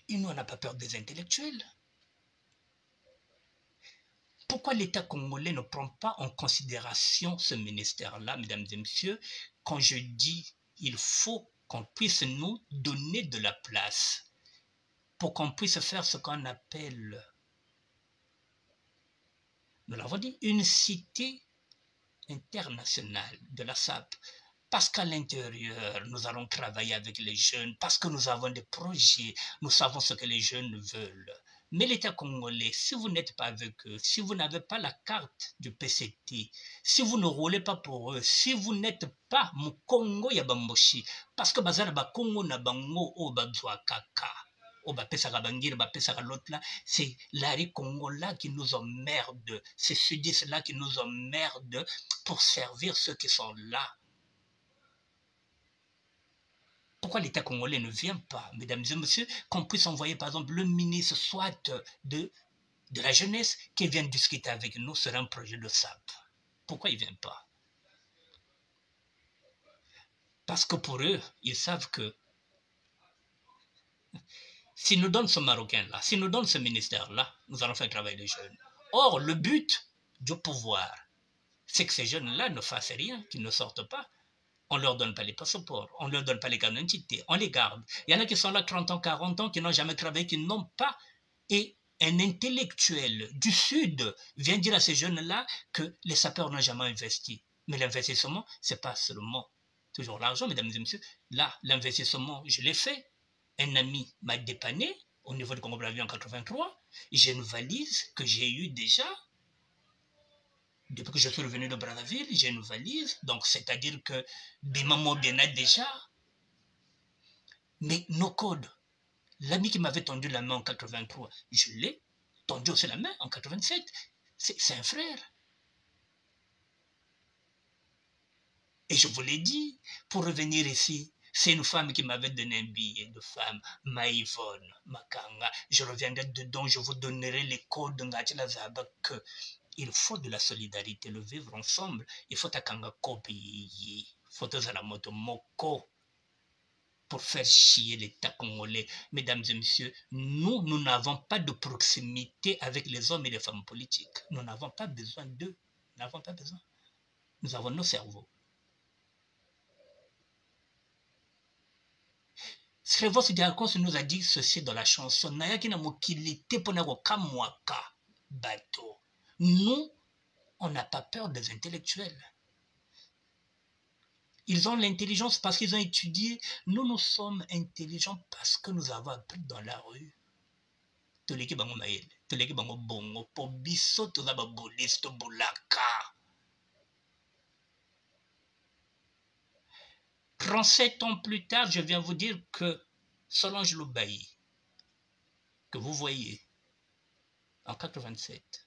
Speaker 1: Et nous, on n'a pas peur des intellectuels. Pourquoi l'État congolais ne prend pas en considération ce ministère-là, mesdames et messieurs, quand je dis il faut qu'on puisse nous donner de la place pour qu'on puisse faire ce qu'on appelle, nous l'avons dit, une cité internationale de la SAP. Parce qu'à l'intérieur, nous allons travailler avec les jeunes, parce que nous avons des projets, nous savons ce que les jeunes veulent. Mais l'État congolais, si vous n'êtes pas avec eux, si vous n'avez pas la carte du PCT, si vous ne roulez pas pour eux, si vous n'êtes pas mu Congo ya bamboshi, parce que bazala ba Congo na bango o bazwa kaka, o ba pesaka bangir, ba pesaka l'autre là, c'est l'Ari Congo là qui nous emmerde, c'est sudistes là qui nous emmerde pour servir ceux qui sont là. Pourquoi l'État congolais ne vient pas, mesdames et messieurs, qu'on puisse envoyer par exemple le ministre soit de la jeunesse qui vient discuter avec nous sur un projet de SAP? Pourquoi il ne vient pas? Parce que pour eux, ils savent que s'ils nous donnent ce Marocain-là, s'ils nous donnent ce ministère-là, nous allons faire travailler les jeunes. Or, le but du pouvoir, c'est que ces jeunes-là ne fassent rien, qu'ils ne sortent pas. On ne leur donne pas les passeports, on ne leur donne pas les cartes d'identité, on les garde. Il y en a qui sont là 30 ans, 40 ans, qui n'ont jamais travaillé, qui n'ont pas. Et un intellectuel du Sud vient dire à ces jeunes-là que les sapeurs n'ont jamais investi. Mais l'investissement, ce n'est pas seulement toujours l'argent, mesdames et messieurs. Là, l'investissement, je l'ai fait. Un ami m'a dépanné au niveau de Congo-Brazzaville en 83. J'ai une valise que j'ai eue déjà. Depuis que je suis revenu de Brazzaville, j'ai une valise, donc c'est-à-dire que Bimamo bien déjà. Mais nos codes, l'ami qui m'avait tendu la main en 83, je l'ai tendu aussi la main en 87. C'est un frère. Et je vous l'ai dit, pour revenir ici, c'est une femme qui m'avait donné un billet de femme, Maïvonne, Makanga. Je reviendrai dedans, je vous donnerai les codes de Ngatila Zaba que il faut de la solidarité, le vivre ensemble. Il faut takanga kopi, il faut la moto moko pour faire chier l'État congolais. Mesdames et messieurs, nous n'avons pas de proximité avec les hommes et les femmes politiques. Nous n'avons pas besoin d'eux. Nous n'avons pas besoin. Nous avons nos cerveaux. Srevos Diakos nous a dit ceci dans la chanson. Nayaki na mokilite ponako kamwaka bateau. Nous, on n'a pas peur des intellectuels. Ils ont l'intelligence parce qu'ils ont étudié. Nous, nous sommes intelligents parce que nous avons appris dans la rue. Toleki bango maele, toleki bango bongo, po biso toza ba boliste bolaka. 37 ans plus tard, je viens vous dire que Solange Loubaï, que vous voyez en 87,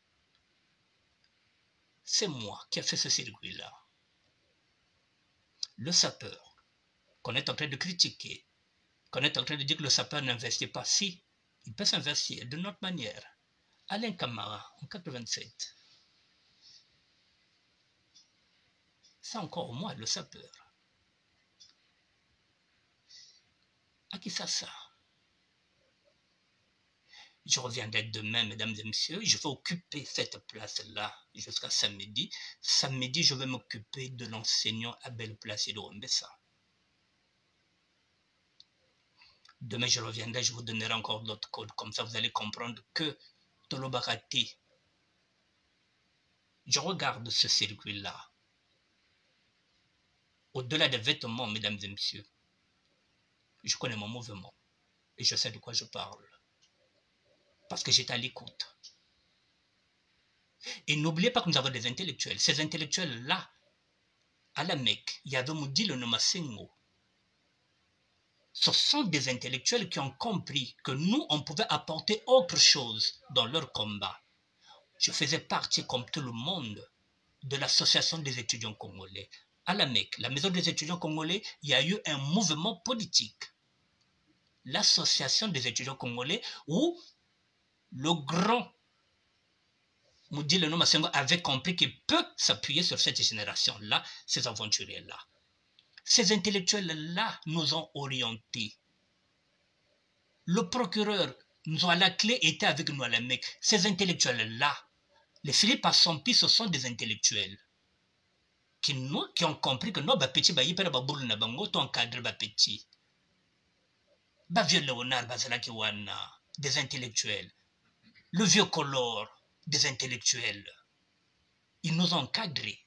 Speaker 1: c'est moi qui ai fait ce circuit-là. Le sapeur, qu'on est en train de critiquer, qu'on est en train de dire que le sapeur n'investit pas, si, il peut s'investir de notre manière. Alain Camara, en 87. C'est encore moi, le sapeur. À qui ça? Je reviendrai demain, mesdames et messieurs. Je vais occuper cette place-là jusqu'à samedi. Samedi, je vais m'occuper de l'enseignant Abel Placido Mbessa. Demain, je reviendrai, je vous donnerai encore d'autres codes. Comme ça, vous allez comprendre que Tolobarati, je regarde ce circuit-là. Au-delà des vêtements, mesdames et messieurs, je connais mon mouvement et je sais de quoi je parle. Parce que j'étais à l'écoute. Et n'oubliez pas que nous avons des intellectuels. Ces intellectuels-là, à la Mecque, il y avait Moudile Nomasengo. Ce sont des intellectuels qui ont compris que nous, on pouvait apporter autre chose dans leur combat. Je faisais partie, comme tout le monde, de l'association des étudiants congolais. À la Mecque, la maison des étudiants congolais, il y a eu un mouvement politique. L'association des étudiants congolais où le grand Moudile Nomasengo avait compris qu'il peut s'appuyer sur cette génération-là, ces aventuriers-là. Ces intellectuels-là nous ont orientés. Le procureur, nous à la clé, était avec nous à la Mecque. Ces intellectuels-là, les Philippe Assompi, ce sont des intellectuels qui ont compris que nos petits bayi pere baboul na bango to encadre ba petit. Ba vieux Léonard Bazalaki wana, des intellectuels. Le vieux Collor, des intellectuels. Ils nous ont encadrés.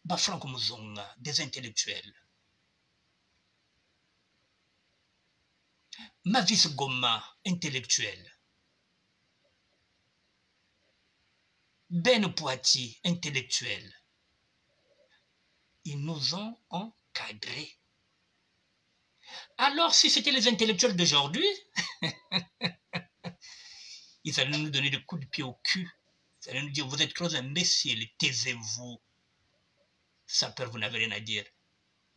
Speaker 1: Ba Franco Muzonga, des intellectuels. Mavis Goma, intellectuel. Ben Poitiers, intellectuel. Ils nous ont encadrés. Alors, si c'était les intellectuels d'aujourd'hui, ils allaient nous donner des coups de pied au cul. Ils allaient nous dire, vous êtes trop imbéciles, taisez-vous. Sapeur, vous n'avez rien à dire.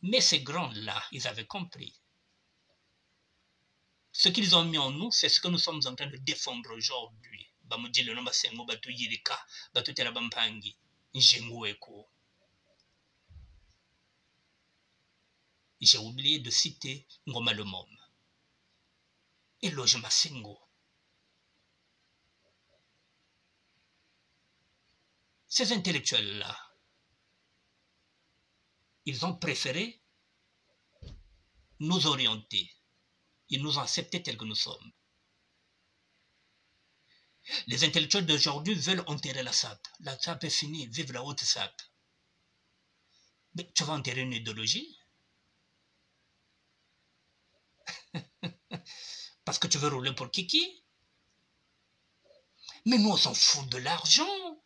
Speaker 1: Mais ces grands-là, ils avaient compris. Ce qu'ils ont mis en nous, c'est ce que nous sommes en train de défendre aujourd'hui. J'ai oublié de citer Ngoma le Mom. Et Loge Masengo. Ces intellectuels-là, ils ont préféré nous orienter. Ils nous ont acceptés tels que nous sommes. Les intellectuels d'aujourd'hui veulent enterrer la SAP. La SAP est finie, vive la haute SAP. Mais tu vas enterrer une idéologie? Parce que tu veux rouler pour Kiki? Mais nous, on s'en fout de l'argent.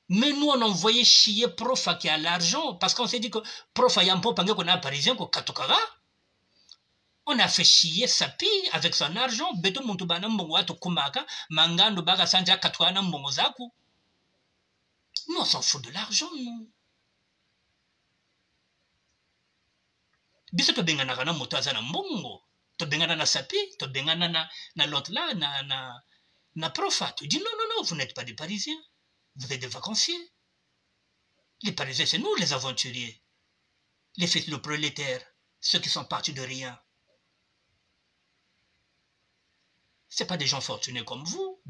Speaker 1: Mais nous, on envoyait chier Prof qui a l'argent. Parce qu'on s'est dit que Prof a un peu qu'on a un parisien, qu'on Katokara. On a fait chier Sapi avec son argent. Beto Montubana Mbongwato Kumaka, Mangando Baga Sanja Katouana Mbongozaku. Nous, on s'en fout de l'argent, nous. Biso to bengana kana moto azana mbongo. To bengana na Sapi, to bengana na l'autre là, na Profa. Tu dis non, non, non, vous n'êtes pas des Parisiens. Vous êtes des vacanciers. Les Parisiens, c'est nous, les aventuriers. Les fils de prolétaires, ceux qui sont partis de rien. Ce pas des gens fortunés comme vous.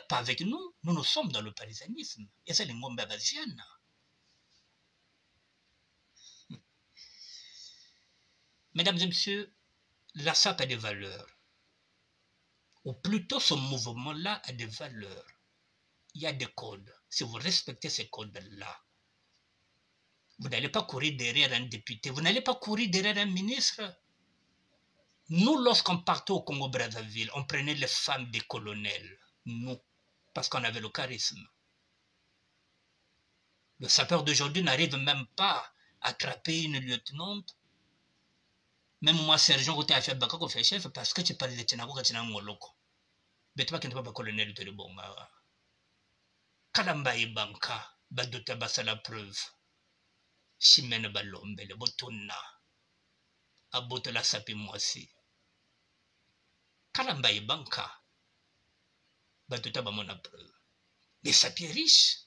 Speaker 1: Pas avec nous. Nous, nous sommes dans le parisianisme. Et c'est le Ngombe Baziana. Mesdames et messieurs, la SAP a des valeurs. Ou plutôt ce mouvement-là a des valeurs. Il y a des codes. Si vous respectez ces codes-là, vous n'allez pas courir derrière un député, vous n'allez pas courir derrière un ministre. Nous, lorsqu'on partait au Congo-Brazzaville, on prenait les femmes des colonels. Nous, parce qu'on avait le charisme. Le sapeur d'aujourd'hui n'arrive même pas à attraper une lieutenante. Même moi, sergent, je t'ai fait baka ko fait chef parce que tu parles de Tchenako que tu n'as ngoloko. Mais tu vas pas pas colonel de bonga. Kalamba et banka, badota basa la preuve. Chimène Balombe, le botona. Abotola sapi mwasi. Kalamba banka. Batuta bamona preuve. Mais Sapi est riche.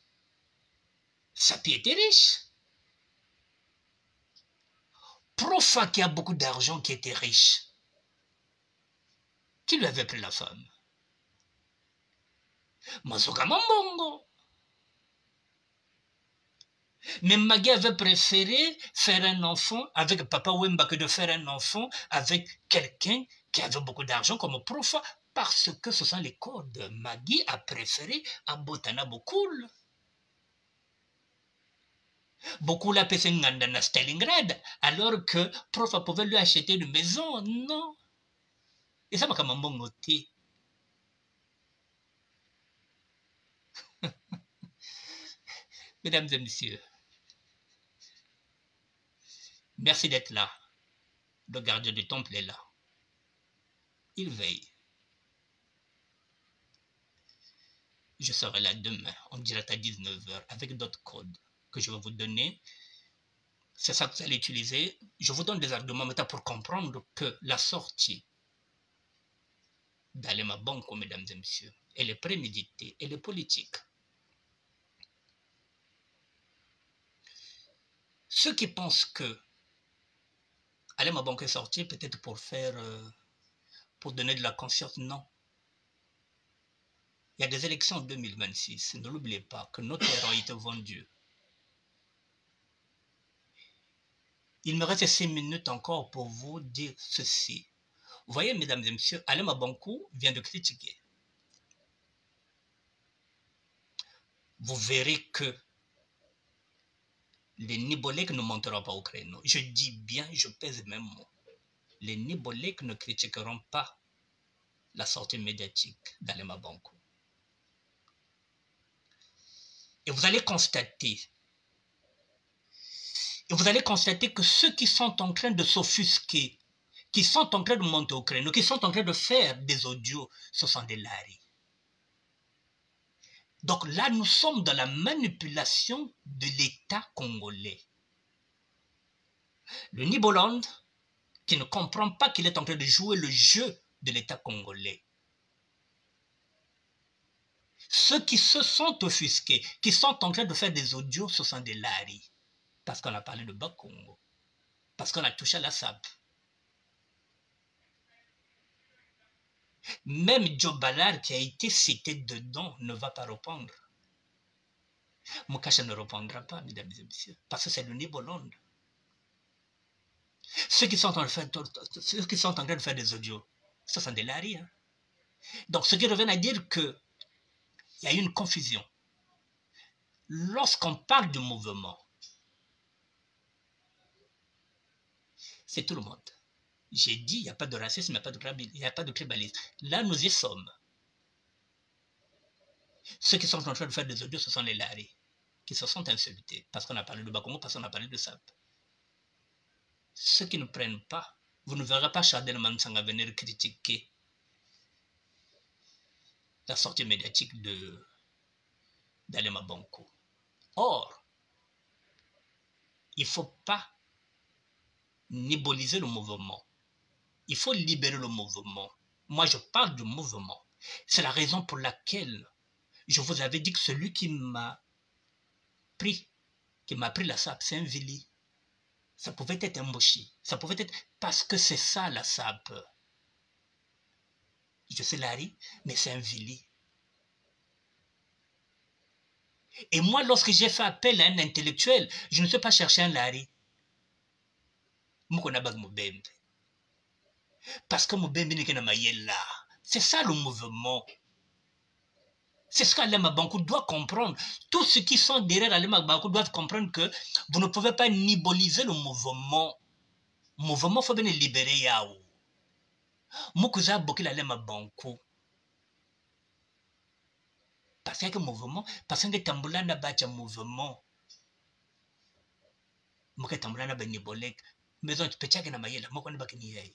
Speaker 1: Sapi était riche. Profa qui a beaucoup d'argent, qui était riche. Qui lui avait pris la femme? Mazoka Mambongo. Mais Magui avait préféré faire un enfant avec Papa Wemba que de faire un enfant avec quelqu'un qui avait beaucoup d'argent comme Profa, parce que ce sont les codes. Magui a préféré Abotana Bokul. Bokul a payé à Stalingrad, alors que Profa pouvait lui acheter une maison. Non. Et ça m'a comme un bon côté. Mesdames et messieurs, merci d'être là. Le gardien du temple est là. Il veille. Je serai là demain, en direct à 19 h, avec d'autres codes que je vais vous donner. C'est ça que vous allez utiliser. Je vous donne des arguments maintenant pour comprendre que la sortie d'Alema Banco, mesdames et messieurs, elle est préméditée, elle est politique. Ceux qui pensent que Alema Banco est sorti peut-être pour faire, pour donner de la conscience, non. Il y a des élections en 2026. Ne l'oubliez pas que notre terrain a été vendu. Il me reste 6 minutes encore pour vous dire ceci. Vous voyez, mesdames et messieurs, Alema Banco vient de critiquer. Vous verrez que les Nibolèques ne monteront pas au créneau. Je dis bien, je pèse mes mots. Les Nibolèques ne critiqueront pas la sortie médiatique d'Alema Banco. Et vous allez constater que ceux qui sont en train de s'offusquer, qui sont en train de monter au créneau, qui sont en train de faire des audios, ce sont des laris. Donc là, nous sommes dans la manipulation de l'État congolais. Le Niboland, qui ne comprend pas qu'il est en train de jouer le jeu de l'État congolais. Ceux qui se sont offusqués, qui sont en train de faire des audios, ce sont des laris. Parce qu'on a parlé de Bas-Congo. Parce qu'on a touché à la SAP. Même Joe Ballard qui a été cité dedans ne va pas répondre. Moukasha ne répondra pas, mesdames et messieurs, parce que c'est le Niboland. Ceux qui sont en train de faire des audios, ce sont des laris. Hein? Donc, ce qui revient à dire qu'il y a eu une confusion. Lorsqu'on parle du mouvement, c'est tout le monde. J'ai dit, il n'y a pas de racisme, il n'y a pas de tribalisme. Là, nous y sommes. Ceux qui sont en train de faire des audios, ce sont les laris, qui se sont insultés, parce qu'on a parlé de Bas-Congo, parce qu'on a parlé de SAP. Ceux qui ne prennent pas, vous ne verrez pas Chadel Mansanga venir critiquer la sortie médiatique d'Alema Banco. Or, il ne faut pas niboliser le mouvement. Il faut libérer le mouvement. Moi, je parle du mouvement. C'est la raison pour laquelle je vous avais dit que celui qui m'a pris la SAP, c'est un Vili. Ça pouvait être un Moshi. Ça pouvait être... Parce que c'est ça, la SAP. Je sais Larry, mais c'est un Vili. Et moi, lorsque j'ai fait appel à un intellectuel, je ne suis pas chercher un Larry. Parce que Moubembe n'est qu'un là. C'est ça le mouvement. C'est ce qu'Alema Banco doit comprendre. Tous ceux qui sont derrière Alema Banco doivent comprendre que vous ne pouvez pas niboliser le mouvement. Le mouvement, il faut bien libérer Yao. Moukouza Bokil Alema Banco. Parce que le mouvement, parce que Tamboula n'a pas de mouvement. Mouké Tamboula n'a pas de nibolek.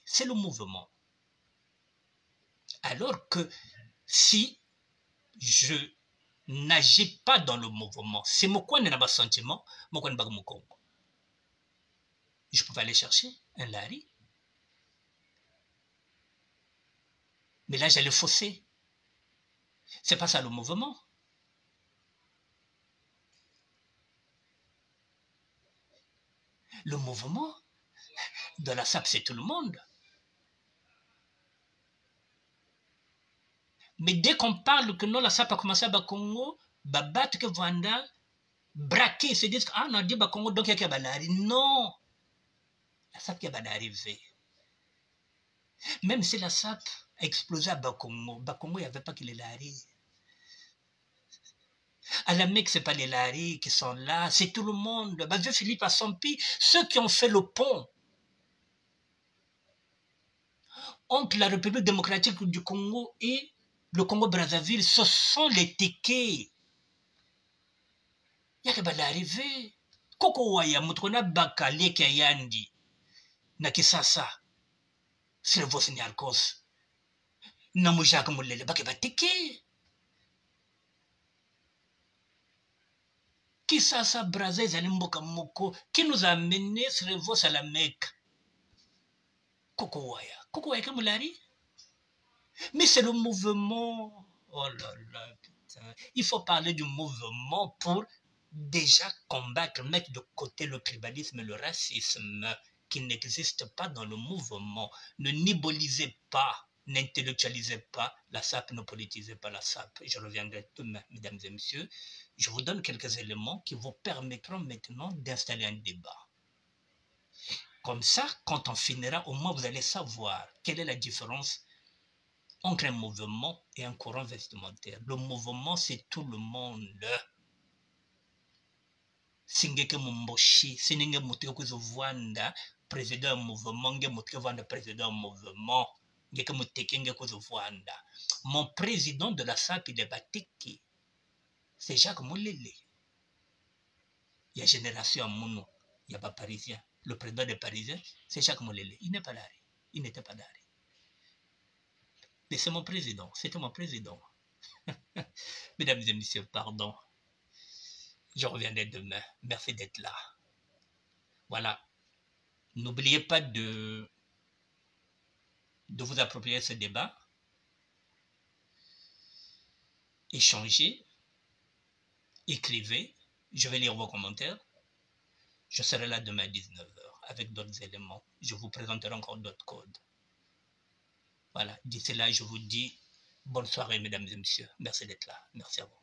Speaker 1: C'est le mouvement. Alors que si je n'agis pas dans le mouvement, c'est mon coin n'a pas sentiment, mon coin n'a pas mon congo. je pouvais aller chercher un lari. Mais là, j'allais fausser. C'est pas ça le mouvement. Le mouvement de la SAP, c'est tout le monde. Mais dès qu'on parle que non, la SAP a commencé à Bakongo, battre que Vanda, braquer, ils se disent ah non, dit Bakongo, donc il y a Balari. Non, la SAP qui va arriver. Même si la SAP a explosé à Bakongo, il n'y avait pas que les Lari. À la Mecque, ce n'est pas les Lari qui sont là, c'est tout le monde. Vieux Philippe Assompi, ceux qui ont fait le pont entre la République démocratique du Congo et le Congo-Brazzaville, ce sont les Tékés. Il y a que l'arrivée. Koko waya mutrona baka leke yandi. Na kisasa. Sile vosi ni alkos. Na mujaka mulele bake bateke. Kisasa Brazza zalimboka moko. Qui nous a amené sile vosi à la Mecque. Koko waya. Koko waya kamulari. Mais c'est le mouvement. Oh là là, putain. Il faut parler du mouvement pour déjà combattre, mettre de côté le tribalisme et le racisme qui n'existe pas dans le mouvement. Ne nibolisez pas, n'intellectualisez pas la SAP, ne politisez pas la SAP. Je reviendrai demain, mesdames et messieurs. Je vous donne quelques éléments qui vous permettront maintenant d'installer un débat. Comme ça, quand on finira, au moins vous allez savoir quelle est la différence entre un mouvement et un courant vestimentaire. Le mouvement, c'est tout le monde. Singeke mumboshi, sininge mutike kuzuvwanda, président mouvement, nge mutike vwanda président mouvement, ngeke mutike nge kuzuvwanda. Mon président de la SAP, il est batiki. C'est Jacques Moulele. Il y a Génération Mounou, il n'y a pas Parisien. Le président des Parisiens, c'est Jacques Moulele. Il n'est pas là. Il n'était pas là. Mais c'est mon président, c'était mon président. Mesdames et messieurs, pardon. Je reviendrai demain. Merci d'être là. Voilà. N'oubliez pas de vous approprier ce débat. Échangez. Écrivez. Je vais lire vos commentaires. Je serai là demain à 19h avec d'autres éléments. Je vous présenterai encore d'autres codes. Voilà. D'ici là, je vous dis bonne soirée, mesdames et messieurs. Merci d'être là. Merci à vous.